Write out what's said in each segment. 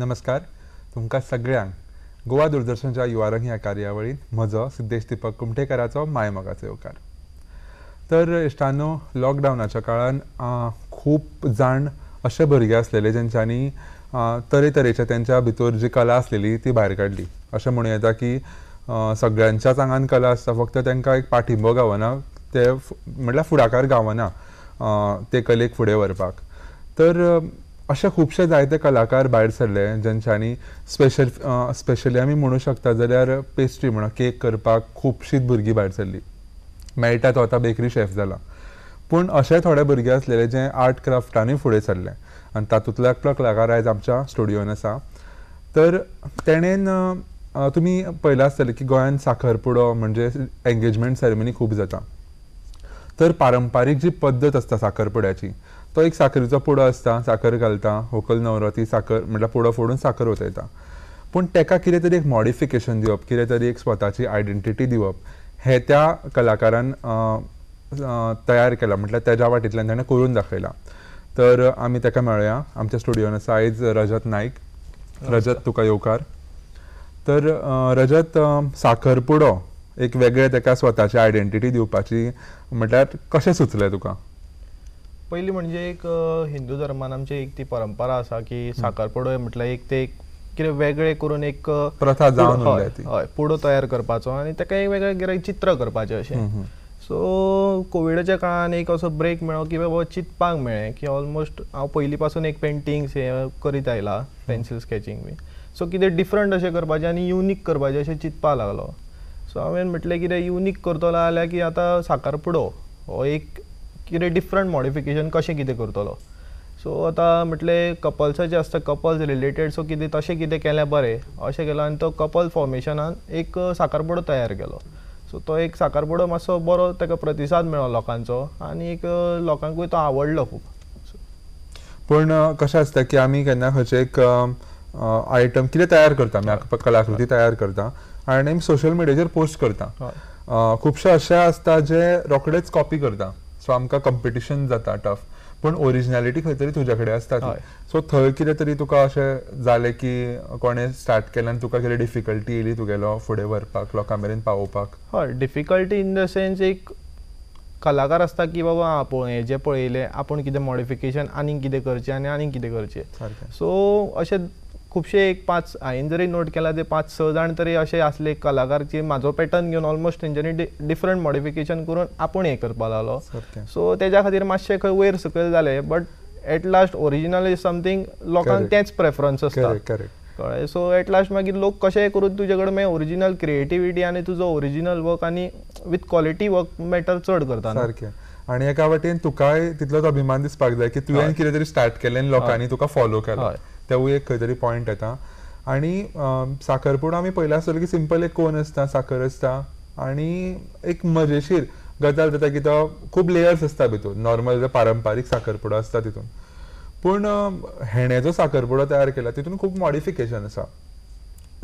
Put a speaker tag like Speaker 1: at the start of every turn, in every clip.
Speaker 1: नमस्कार तुमकां सगळ्यांक गोवा दूरदर्शनच्या युवारंग ह्या कार्यावळींत म्हजो सिद्धेश दीपक कुमठेकराचो मायमोगाचो येवकार. तर इश्टांनो, लॉकडावनाच्या काळान खूब जाण अशे भुरगे आसलेले जेंच्यांनी तरेतरेच्या तेंच्या भितर जी कला आसलेली ती भायर काडली. अशें म्हणूं येता की सगळ्यांच्याच आंगान कला आसता, फक्त तांकां एक पाठिंबो गावना, ते म्हणल्यार फुडाकार गावना ते कलेक फुडें व्हरपाक. तर अशे खुबशे जायते कलाकार भायर सरले जेंच्यांनी स्पेशली आमी म्हणूं शकता जाल्यार पेस्ट्री म्हणा केक करपाक खुबशीं भुरगीं भायर सरली. मेळटा तो आतां बेकरी शेफ जाला, पूण अशे थोडे भुरगे आसलेले जे आर्ट क्राफ्टानूय फुडें सरले आनी तातूंतलो एकलो कलाकार आयज आमच्या स्टुडियोन आसा. तर तेणेन तुमी पळयलां आसतलें की गोंयान साखरपुडो म्हणजे एंगेजमेंट सेरेमनी खूब जाता. तर पारंपारीक जी पद्दत आसता साखरपुड्याची, तो एक साखरेचो पुडो आसता, साखर घालता, व्हंकल न्हवरो ती साखर म्हणल्यार पुडो फोडून साखर ओतयता. पूण तेका कितें तरी एक मॉडिफिकेशन दिवप, कितें तरी एक स्वताची आयडेंटिटी दिवप, हें त्या कलाकारान तयार केलां, म्हटल्यार तेज्या वाटेंतल्यान ताणें करून दाखयलां. तर आमी ताका मेळुया. आमच्या स्टुडियोन आसा आयज रजत नायक. रजत, तुका येवकार. तर रजत, साखरपुडो एक वेगळे ताका स्वताची आयडेंटिटी दिवपाची म्हटल्यार कशें सुचलें तुका?
Speaker 2: पहिली म्हणजे एक हिंदू धर्मान आमची एक ती परंपरा आसा की साखरपुडो म्हटल्यार एक ते कितें वेगळे करून एक
Speaker 1: प्रथा जावन उरल्या ती.
Speaker 2: हय, पुडो तयार करपाचो आनी ताका एक वेगळें कितें चित्र करपाचें अशें. सो कोविडाच्या काळान एक असो ब्रेक मेळ्ळो की बाबा चिंतपाक मेळ्ळें की ऑलमोस्ट हांव पयलीं पासून एक पेंटिंग्स हे करीत आयला, पेन्सिल स्केचिंग बी. सो कितें डिफरंट अशें करपाचें आनी युनीक करपाचें अशें चिंतपाक लागलो. सो हांवें म्हटलें कितें युनीक करतलो जाल्यार की आतां साखरपुडो हो एक कितें डिफरंट मॉडिफिकेशन कशें कितें करतलो. सो आतां म्हटलें कपल्साचें आसता, कपल्स रिलेटेड, सो कितें तशें कितें केलें बरें अशें केलें आनी तो कपल फॉर्मेशनान एक साखरपुडो तयार केलो. सो तो एक साखरपुडो मातसो बरो ताका प्रतिसाद मेळ्ळो लोकांचो आनी एक लोकांकूय तो आवडलो खूब.
Speaker 1: पूण कशें आसता की आमी केन्ना खंयचे एक आयटम कितें तयार करता, आमी कलाकृती तयार करता आनी आमी सोशल मिडियाचेर पोस्ट करता. खुबशे अशे आसता जे रोखडेच कॉपी करता, सो आमकां कंपिटिशन जाता टफ, पूण ओरिजिनॅलिटी खंय तरी तुज्या कडेन आसता. सो थंय कितें तरी तुका अशें जालें की कोणें स्टार्ट केलें आनी तुका कितें डिफिकल्टी येयली तुगेलो फुडें व्हरपाक, लोकां मेरेन पावोवपाक?
Speaker 2: हय, डिफिकल्टी इन द सेन्स एक कलाकार आसता की बाबा आपूण हें जें पळयलें आपूण कितें मॉडिफिकेशन आनीक कितें करचें आनी आनीक कितें करचें. सो अशें खुबशे एक 5 हांवें जरी नोट केला ते 5-6 जाण तरी अशे आसले कलाकार की म्हाजो पॅटर्न घेवन ऑलमोस्ट तेंच्यांनी डिफरंट मॉडिफिकेशन करून आपूण हें करपाक लागलो. सो तेज्या खातीर मातशें खंय वयर सकयल जालें, but at last original is something लोकांक तेंच प्रेफरन्स आसता, कळ्ळें. सो एट लास्ट मागीर लोक कशेंय करून तुजे कडेन मागीर ओरिजिनल क्रिएटिविटी आनी तुजो ओरिजिनल वर्क आनी विथ क्वॉलिटी वर्क मॅटर चड करता.
Speaker 1: सारकें. आनी एका वाटेन तुकाय तितलोच अभिमान दिसपाक जाय की तुवें कितें तरी स्टार्ट केलें आनी लोकांनी तुका फॉलो केलो, तेवूय एक खंय तरी पॉयंट येता. आनी साखरपुडो आमी पयला आसतलो की सिंपल एक कोन आसता, साखर आसता आनी एक मजेशीर गजाल जाता की तो खूब लेयर्स आसता भितर. नॉर्मल पारंपारीक साखरपुडो आसता तितून, पूण हेणें जो साखरपुडो तयार केला तितून खूब मॉडिफिकेशन आसा.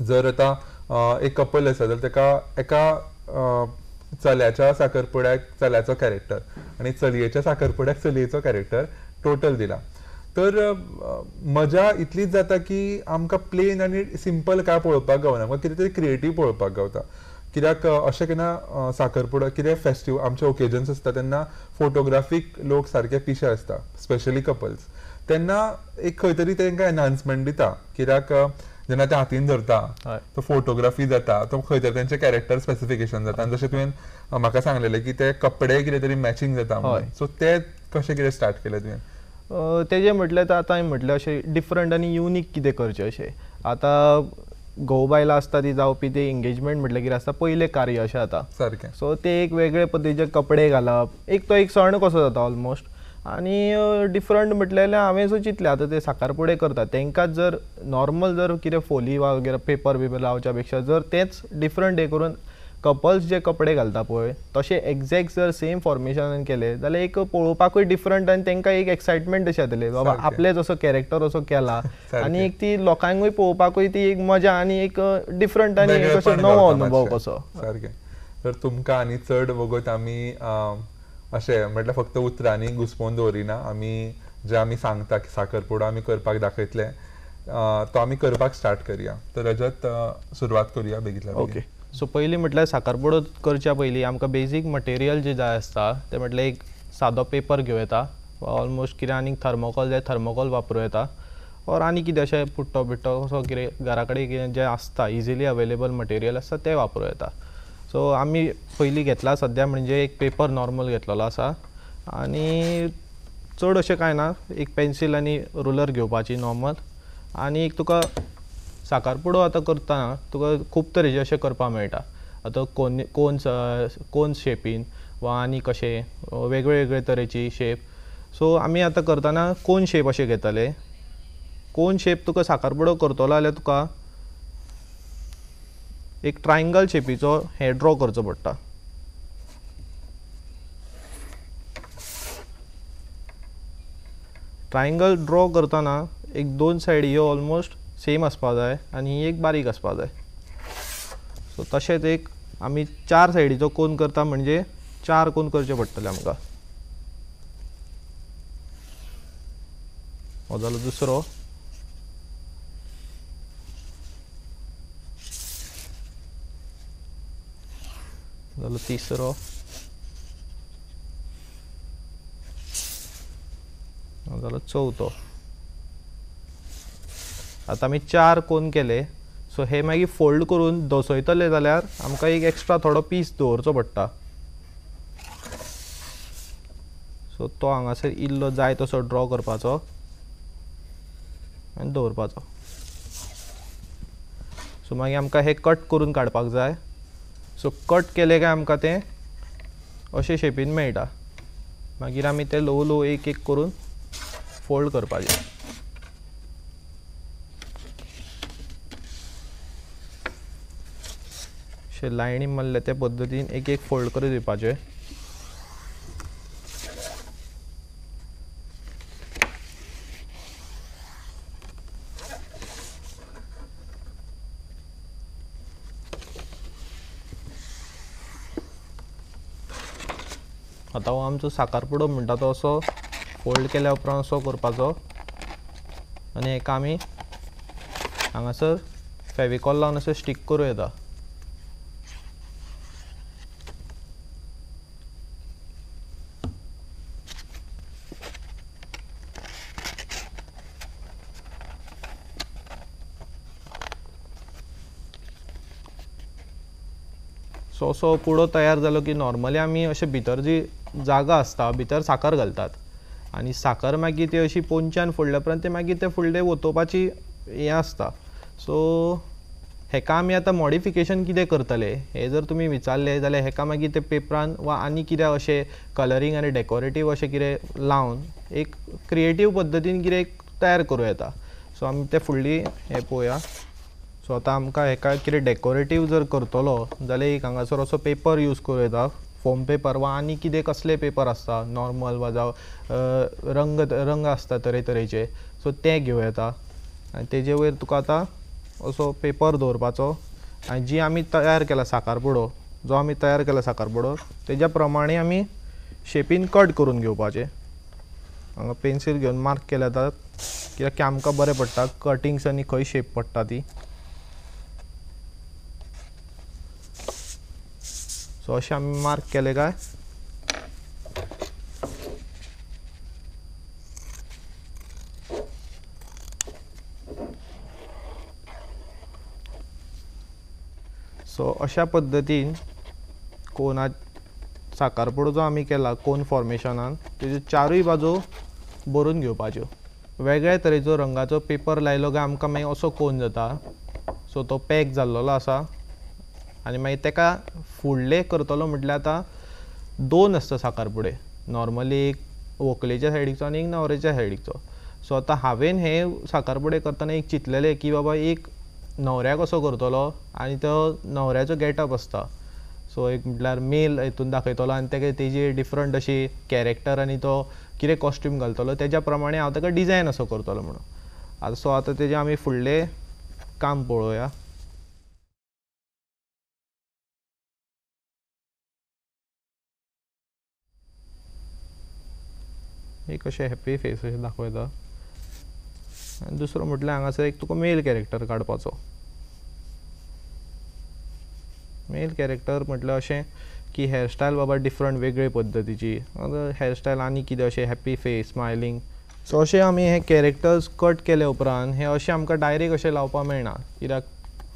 Speaker 1: जर आतां एक कपल आसा जाल्यार ताका एका चल्याच्या साखरपुड्याक चल्याचो कॅरेक्टर आनी चलयेच्या साखरपुड्याक चलयेचो कॅरेक्टर टोटल दिला. तर मजा इतलीच जाता की आमकां प्लेन आनी सिंपल काय पळोवपाक गावना, आमकां कितें तरी क्रिएटीव पळोवपाक गावता. कित्याक अशें केन्ना साखरपुडो कितें फेस्टिवल आमचे ओकेजन्स आसता तेन्ना फोटोग्राफीक लोक सारके पिशे आसता, स्पेशली कपल्स. तेन्ना एक खंय तरी तांकां एनहान्समेंट दिता, कित्याक जेन्ना ते हातीन धरता तो फोटोग्राफी जाता, तो खंय तरी तेंचें कॅरेक्टर स्पेसिफिकेशन जाता. आनी जशें तुवें म्हाका सांगलेलें की ते कपडे कितें तरी मॅचिंग जाता म्हणून, सो ते कशें कितें स्टार्ट केलें तुवें?
Speaker 2: तेजें म्हटल्यार आतां हांवें म्हटलें अशें डिफरंट आनी युनीक कितें करचें अशें. आतां घोव बायलां आसता ती जावपी ते एंगेजमेंट म्हटल्यार कितें आसता, पयलें कार्य अशें जाता.
Speaker 1: सारकें.
Speaker 2: सो ते एक वेगळे पद्दतीचे कपडे घालप, एक तो एक सण कसो जाता ऑलमोस्ट. आनी डिफरंट म्हटलें हांवें सो चिंतलें आतां ते साखरपुडे करता तेंकांच जर नॉर्मल जर कितें फोली वा वगैरे पेपर लावच्या पेक्षा जर तेच डिफरंट हे करून कपल्स जे कपडे घालता पळय तशें एक्झॅक्ट जर सेम फॉर्मेशनान केले जाल्यार एक पळोवपाकूय डिफरंट आनी तांकां एक एक्सायटमेंट अशें जातलें बाबा आपले जसो कॅरेक्टर असो केला आनी एक ती लोकांकूय पळोवपाकूय ती एक मजा आनी एक डिफरंट आनी एक नवो अनुभव कसो.
Speaker 1: सारकें. तर तुमकां आनी चड वगत आमी अशें म्हटल्यार फक्त उतरांनी घुस्पोवन दवरिना, आमी जे आमी सांगता की साखरपुडो आमी करपाक दाखयतले तो आमी करपाक स्टार्ट करूया. तर रजत सुरवात करूया बेगीतल्या बेगीन.
Speaker 2: ओके. सो पयलीं म्हटल्यार साखरपुडो करच्या पयलीं आमकां बेजीक मटेरियल जे जाय आसता ते म्हटल्यार एक सादो पेपर घेवं येता, ऑलमोस्ट कितें आनीक थर्मोकॉल जाय थर्मोकॉल वापरूं येता, और आनी कितें अशें पुट्टो बिट्टो असो कितें घरा कडेन कितें जें आसता इजिली अवेलेबल मटेरियल आसता तें वापरूं येता. सो आमी पयलीं घेतला सद्या म्हणजे एक पेपर नॉर्मल घेतलेलो आसा, आनी चड अशें कांय ना, एक पेन्सील आनी रुलर घेवपाची नॉर्मल. आनी एक तुका साखरपुडो आतां करतना तुका खूब तरेचे अशें करपाक मेळटा. आतां कोन्स शेपीन वा आनी कशें वेगळे वेगळे तरेची शेप. सो आमी आतां करतना कोन शेप अशें घेतले. कोन शेप तुका साखरपुडो करतलो जाल्यार तुका एक ट्रायंगल शेपीचो हे ड्रॉ करचो पडटा. ट्रायंगल ड्रॉ करतना एक दोन सायडी ह्यो ऑलमोस्ट सेम आसपा जाय आनी ही एक बारीक आसपा जाय. सो तशेंच एक आमी 4 सायडीचो कोन करता म्हणजे 4 कोन करचे पडटले आमकां. हो जालो दुसरो. जालो तिसरो. हो जालो चवथो. आतां आमी 4 कोन केले. सो हे मागीर फोल्ड करून दसयतले जाल्यार आमकां एक एक्स्ट्रा थोडो पीस दवरचो पडटा. सो तो हांगासर इल्लो जाय तसो ड्रॉ करपाचो आनी दवरपाचो. सो मागीर आमकां हे कट करून काडपाक जाय. सो कट केले काय आमकां तें अशे शेपीन मेळटा. मागीर आमी ते ल्हव ल्हव एक एक करून फोल्ड करपाचें. अशे लायनी मारले ते पद्दतीन एक एक फोल्ड करून दिवपाचे. आतां हो आमचो साखरपुडो म्हणटा तो असो फोल्ड केल्या उपरांत असो करपाचो आनी हेका आमी हांगासर फेविकॉल लावन असो स्टीक करूं येता. सो असो पुडो तयार जालो की नॉर्मली आमी अशें भितर जी जागा आसता भितर साखर घालतात आनी साखर मागीर ती अशी पोंच्यान फोडल्या उपरांत ते मागीर ते फुडले वतोवपाची हें आसता. सो हेका आमी आतां मॉडिफिकेशन कितें करतले हे जर तुमी विचारले जाल्यार हेका मागीर ते पेपरान वा आनी कितें अशें कलरींग आनी डेकोरेटीव अशें कितें लावन एक क्रिएटीव पद्दतीन कितें तयार करूं येता. सो आमी ते फुडली हें पळोवया. सो आतां आमकां हेका कितें डेकोरेटीव जर करतलो जाल्यार एक हांगासर असो पेपर यूज करूं येता. फोम पेपर वा आनी कितें कसले पेपर आसता नॉर्मल वा जावं रंग आसता तरेतरेचे. सो ते घेवं येता आनी तेजे वयर तुका आतां असो पेपर दवरपाचो आनी जी आमी तयार केला साखरपुडो जो आमी तयार केला साखरपुडो तेज्या प्रमाणे आमी शेपीन कट करून घेवपाचे. हांगा पेन्सील घेवन मार्क केले जाता कित्याक की आमकां बरें पडटा कटिंग्स आनी खंय शेप पडटा ती. सो अशें आमी मार्क केले काय सो अशा पद्दतीन कोना साखरपुडो जो आमी केला कोन फॉर्मेशनान तेज्यो चारूय बाजू बरोवन घेवपाच्यो. वेगळ्या तरेचो रंगाचो पेपर लायलो काय आमकां मागीर असो कोन जाता. सो तो पॅक जाल्लो आसा आनी मागीर तेका फुडले करतलो म्हटल्यार आतां 2 आसता साखरपुडे नॉर्मली एक व्हंकलेच्या सायडीचो आनी एक न्हवऱ्याच्या सायडीचो. सो आतां हांवें हे साखरपुडे करतना एक चिंतलेलें की बाबा एक न्हवऱ्याक कसो करतलो आनी तो न्हवऱ्याचो गेटअप आसता. सो एक म्हटल्यार मेल हितून दाखयतलो आनी तेका तेजी डिफरंट अशी कॅरेक्टर आनी तो कितें कॉस्ट्यूम घालतलो तेज्या प्रमाणे हांव तेका डिजायन असो करतलो म्हणून. आतां सो आतां तेजें आमी फुडलें काम पळोवया. एक अशें हॅप्पी फेस अशें दाखयता. आनी दुसरो म्हटल्यार हांगासर एक तुका मेल कॅरेक्टर काडपाचो. मेल कॅरेक्टर म्हटल्यार अशें की हेअरस्टायल बाबा डिफरंट वेगळे पद्दतीची, हेअरस्टायल आनी कितें अशें हॅप्पी फेस स्मायलिंग. सो अशें आमी हे कॅरेक्टर्स कट केले उपरांत हे अशें आमकां डायरेक्ट अशें लावपाक मेळना, कित्याक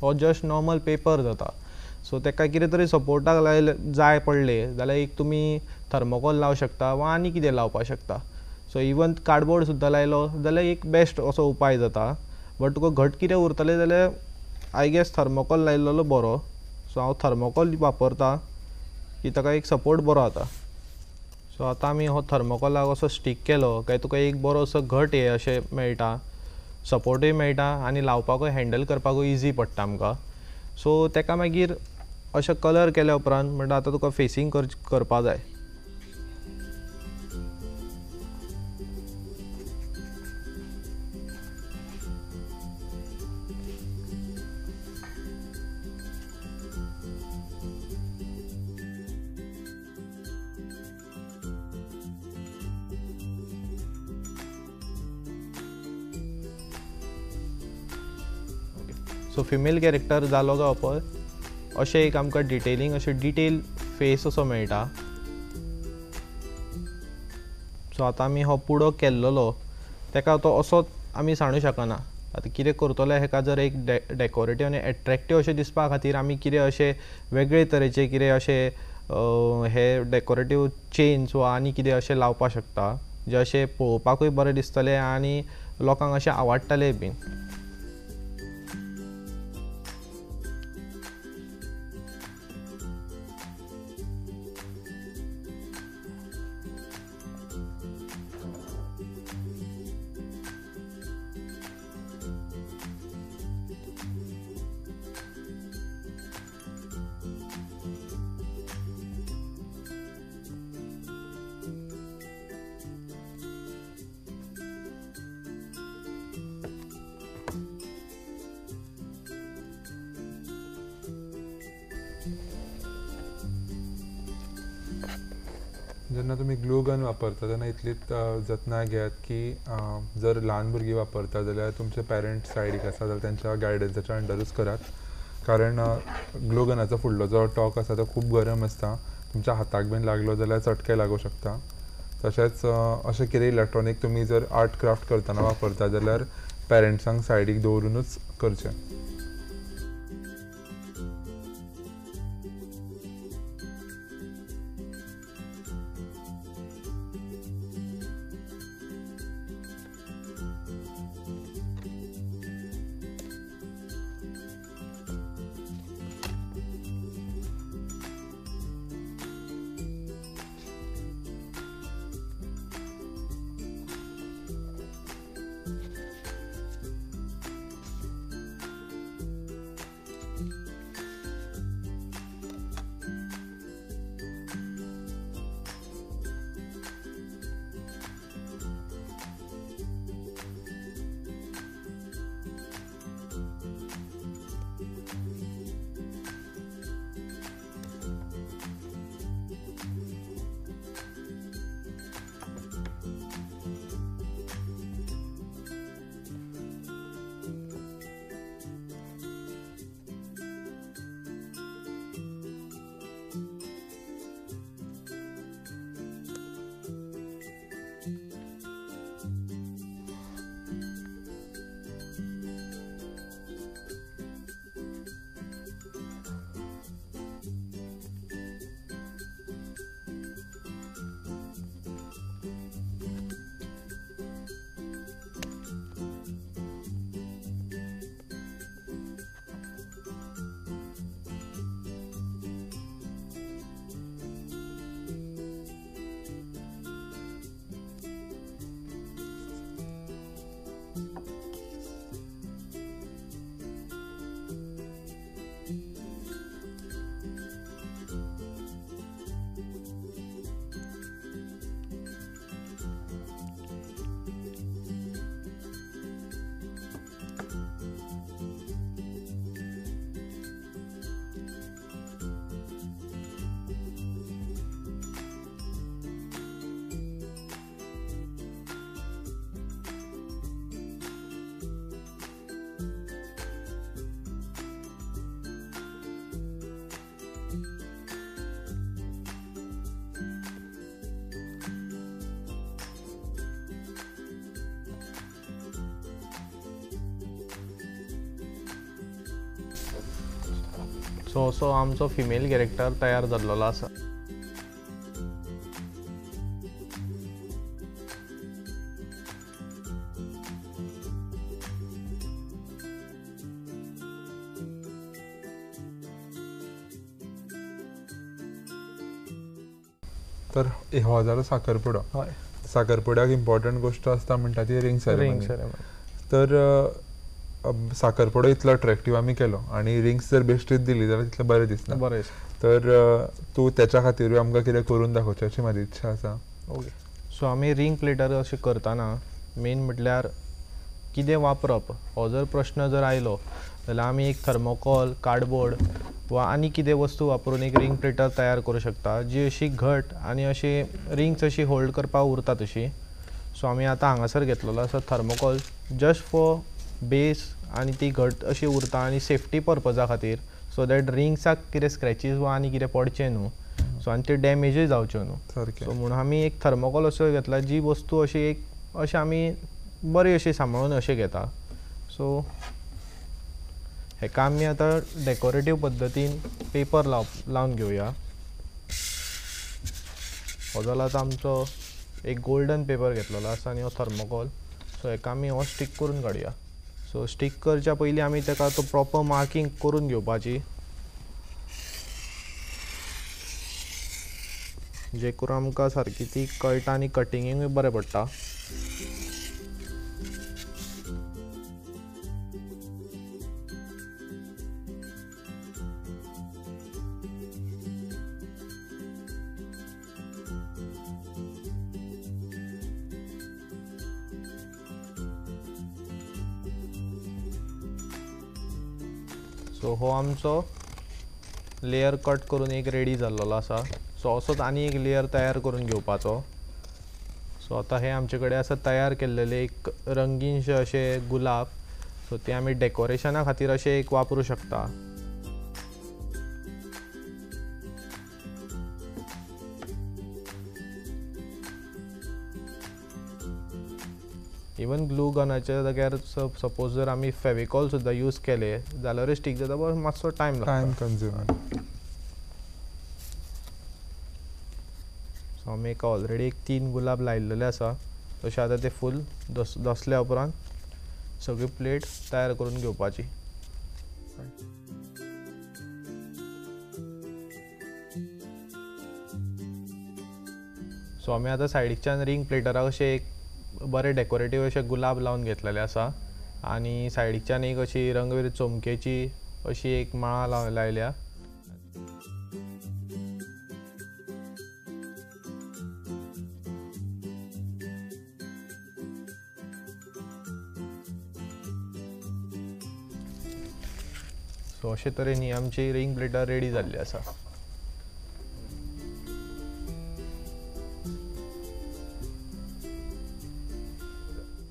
Speaker 2: हो जस्ट नॉर्मल पेपर जाता. सो ताका कितें तरी सपोर्टाक जाय पडले जाल्यार एक तुमी थर्मोकॉल लावं शकता वा आनी कितें लावपाक शकता. सो इवन कार्डबोर्ड सुद्दां लायलो जाल्यार एक बेस्ट असो उपाय जाता. बट तुका घट कितें उरतलें जाल्यार आय गेस थर्मोकॉल लायिल्लो बरो. सो हांव थर्मोकॉल वापरता की ताका एक सपोर्ट बरो जाता. सो आतां आमी हो थर्मोकॉलाक असो स्टीक केलो काय तुका एक बरो असो घट हे अशें मेळटा, सपोर्टूय मेळटा आनी लावपाकूय हँडल करपाकूय इजी पडटा आमकां. सो ताका मागीर अशें कलर केल्या उपरांत म्हणटा आतां तुका फेसिंग करपा जाय. सो फिमेल कॅरेक्टर जालो काय पळय अशें एक आमकां डिटेलिंग अशें डिटेल फेस असो मेळटा. सो आतां आमी हो पुडो केल्लो ताका तो असोच आमी सांडूं शकना. आतां कितें करतले हेका जर एक डेकोरेटीव आनी एट्रेक्टीव अशें दिसपा खातीर आमी कितें अशें वेगळे तरेचे कितें अशें हे डेकोरेटीव चेन्स वा आनी कितें अशें लावपाक शकता जे अशें पळोवपाकूय बरें दिसतलें आनी लोकांक अशें आवडटलें बीन.
Speaker 1: जेन्ना तुमी ग्लू गन वापरता तेन्ना इतलीच जतनाय घेयात की जर ल्हान भुरगीं वापरता जाल्यार तुमचे पेरंट सायडीक आसा जाल्यार त्यांच्या गायडन्साच्या अंडरूच करात. कारण ग्लू गनाचो फुडलो जो टॉक आसा तो खूब गरम आसता, तुमच्या हाताक बीन लागलो जाल्यार चटके लागूं शकता. तशेंच अशें कितें इलेक्ट्रॉनीक तुमी जर आर्ट क्राफ्ट करतना वापरता जाल्यार पेरंट्सांक सायडीक दवरूनच करचें.
Speaker 2: सो असो आमचो फिमेल कॅरेक्टर तयार जाल्लो आसा.
Speaker 1: तर हो जालो साखरपुडो.
Speaker 2: हय,
Speaker 1: साखरपुड्याक इम्पॉर्टंट गोष्ट आसता म्हणटा ती रिंग
Speaker 2: रिंग
Speaker 1: सेरेमनी.
Speaker 2: सेरेमनी.
Speaker 1: तर साखरपुडो इतलो अट्रॅक्टीव आमी केलो आनी रिंग्स जर बेश्टीच दिली जाल्यार तितलें बरें दिसना.
Speaker 2: बरें.
Speaker 1: तर तूं त्याच्या खातीरूय आमकां कितें करून दाखोवचें अशी म्हाजी इच्छा आसा.
Speaker 2: ओके. सो आमी रिंग प्लेटर अशें करतना मेन म्हटल्यार कितें वापरप हो जर प्रश्न जर आयलो जाल्यार आमी एक थर्मोकॉल, कार्डबोर्ड वा आनी कितें वस्तू वापरून एक रिंग प्लेटर तयार करूं शकता जी अशी घट आनी अशी रिंग्स अशी होल्ड करपाक उरता तशी. सो आमी आतां हांगासर घेतलेलो आसा थर्मोकॉल जस्ट फॉर बेस आनी ती घट अशी उरता आनी सेफ्टी पर्पजा खातीर सो दॅट रिंग्साक कितें स्क्रॅचीस वा आनी कितें पडचें न्हू. सो आनी ते डॅमेजूय जावच्यो न्हू.
Speaker 1: सारकें.
Speaker 2: सो म्हणून आमी एक थर्मोकॉल असो घेतला जी वस्तू अशी एक अशें आमी बरी अशी सांबाळून अशें घेता. सो हेका आमी आतां डेकोरेटीव पद्दतीन पेपर लावन घेवया. हो जालो आतां आमचो एक गोल्डन पेपर घेतलेलो आसा आनी हो थर्मोकॉल. सो हेका आमी हो स्टीक करून काडया. सो स्टीक करच्या पयलीं आमी ताका तो प्रॉपर मार्कींग करून घेवपाची जे करून आमकां सारकी ती कळटा आनी कटिंगूय बरें पडटा. सो हो आमचो लेयर कट करून एक रेडी जाल्लो आसा. सो असोच आनी एक लेयर तयार करून घेवपाचो. सो आतां हे आमचे कडेन आसा तयार केल्लेले एक रंगीनशे अशे गुलाब. सो ते आमी डेकोरेशना खातीर अशे एक वापरूं शकता. इवन ग्लू गनाच्या जाग्यार सपोज जर आमी फेविकॉल सुद्दां यूज केले जाल्यारूय स्टीक जाता बट मातसो टायम लागता.
Speaker 1: Time consumer.
Speaker 2: सो आमी एका ऑलरेडी एक 3 गुलाब लायिल्लेले आसा. तशें आतां ते फूल दसल्या उपरांत सगळी प्लेट तयार करून घेवपाची. सो आमी आतां सायडीच्यान रिंग प्लेटराक अशें एक बरे डेकोरेटीव अशे गुलाब लावन घेतलेले आसा आनी सायडीच्यान एक अशी रंगवेर चोमकेची अशी एक माळा लायल्या. सो अशे तरेन ही आमची रिंग प्लेटर रेडी जाल्ली आसा.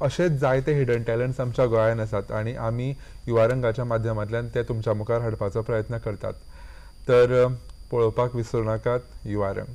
Speaker 1: अशेच जायते हिडन टॅलंट्स आमच्या गोंयांत आसात आनी आमी युवा रंगाच्या माध्यमांतल्यान ते तुमच्या मुखार हाडपाचो प्रयत्न करतात. तर पळोवपाक विसरूं नाकात युवा रंग.